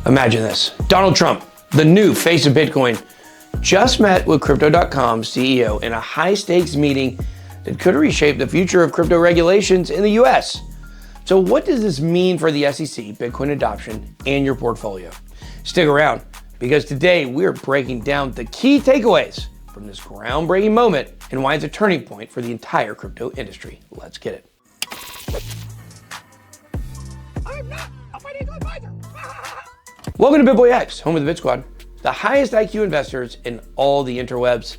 Imagine this. Donald Trump, the new face of Bitcoin, just met with Crypto.com CEO in a high-stakes meeting that could reshape the future of crypto regulations in the US. So what does this mean for the SEC, Bitcoin adoption, and your portfolio? Stick around, because today we're breaking down the key takeaways from this groundbreaking moment and why it's a turning point for the entire crypto industry. Let's get it. I'm not a financial advisor. Welcome to BitBoy X, home of the Bit Squad, the highest IQ investors in all the interwebs.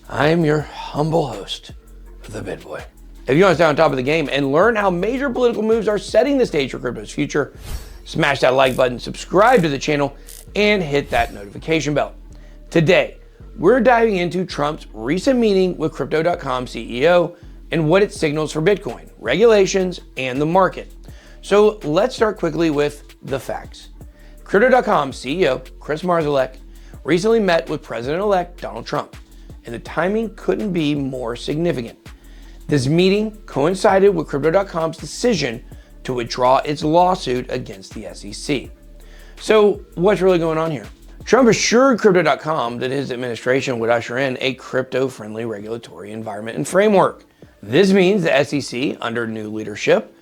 I'm your humble host, the BitBoy. If you want to stay on top of the game and learn how major political moves are setting the stage for crypto's future, smash that like button, subscribe to the channel, and hit that notification bell. Today, we're diving into Trump's recent meeting with Crypto.com CEO and what it signals for Bitcoin, regulations, and the market. So let's start quickly with the facts. Crypto.com CEO Chris Marszalek recently met with President-elect Donald Trump, and the timing couldn't be more significant. This meeting coincided with Crypto.com's decision to withdraw its lawsuit against the SEC. So what's really going on here? Trump assured Crypto.com that his administration would usher in a crypto-friendly regulatory environment and framework. This means the SEC, under new leadership,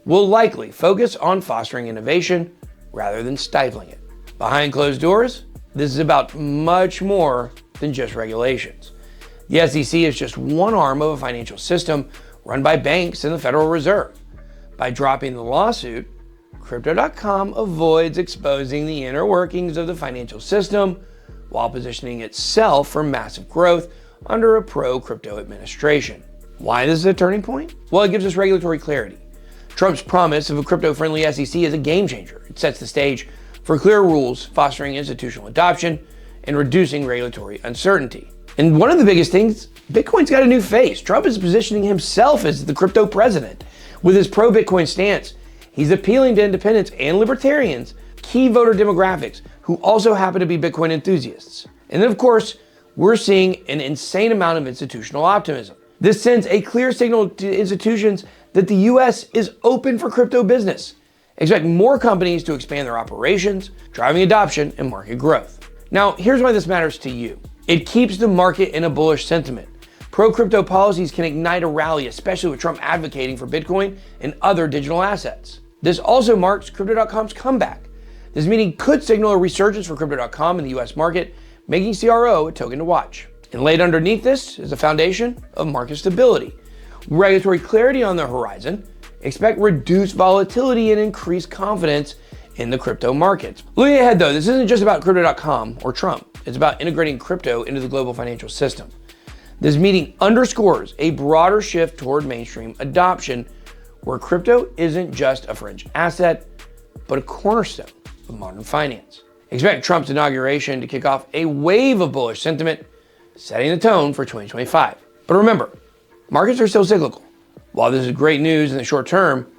will likely focus on fostering innovation rather than stifling it. Behind closed doors, this is about much more than just regulations. The SEC is just one arm of a financial system run by banks and the Federal Reserve. By dropping the lawsuit, Crypto.com avoids exposing the inner workings of the financial system while positioning itself for massive growth under a pro-crypto administration. Why this is a turning point? Well, it gives us regulatory clarity. Trump's promise of a crypto-friendly SEC is a game changer. It sets the stage for clear rules, fostering institutional adoption, and reducing regulatory uncertainty. And one of the biggest things, Bitcoin's got a new face. Trump is positioning himself as the crypto president. With his pro-Bitcoin stance, he's appealing to independents and libertarians, key voter demographics, who also happen to be Bitcoin enthusiasts. And then, of course, we're seeing an insane amount of institutional optimism. This sends a clear signal to institutions that the US is open for crypto business. Expect more companies to expand their operations, driving adoption and market growth. Now, here's why this matters to you. It keeps the market in a bullish sentiment. Pro-crypto policies can ignite a rally, especially with Trump advocating for Bitcoin and other digital assets. This also marks Crypto.com's comeback. This meeting could signal a resurgence for Crypto.com in the US market, making CRO a token to watch. And laid underneath this is the foundation of market stability. Regulatory clarity on the horizon, expect reduced volatility and increased confidence in the crypto markets. Looking ahead though, this isn't just about Crypto.com or Trump. It's about integrating crypto into the global financial system. This meeting underscores a broader shift toward mainstream adoption, where crypto isn't just a fringe asset, but a cornerstone of modern finance. Expect Trump's inauguration to kick off a wave of bullish sentiment, setting the tone for 2025. But remember, markets are still cyclical. While this is great news in the short term,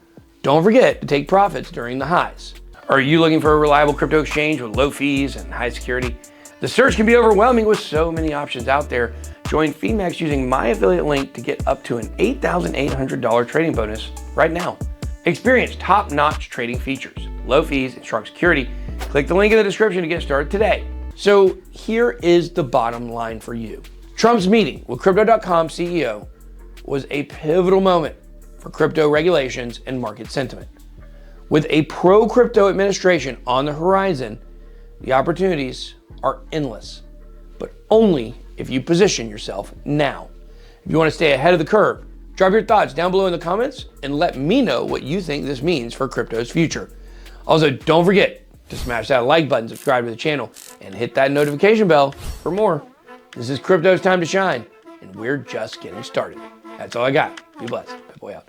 don't forget to take profits during the highs. Are you looking for a reliable crypto exchange with low fees and high security? The search can be overwhelming with so many options out there. Join Phemex using my affiliate link to get up to an $8,800 trading bonus right now. Experience top-notch trading features, low fees, and strong security. Click the link in the description to get started today. So here is the bottom line for you. Trump's meeting with Crypto.com CEO was a pivotal moment for crypto regulations and market sentiment. With a pro-crypto administration on the horizon, the opportunities are endless, but only if you position yourself now. If you want to stay ahead of the curve, drop your thoughts down below in the comments and let me know what you think this means for crypto's future. Also, don't forget to smash that like button, subscribe to the channel, and hit that notification bell for more. This is crypto's time to shine, and we're just getting started. That's all I got. Be blessed. BitBoy out.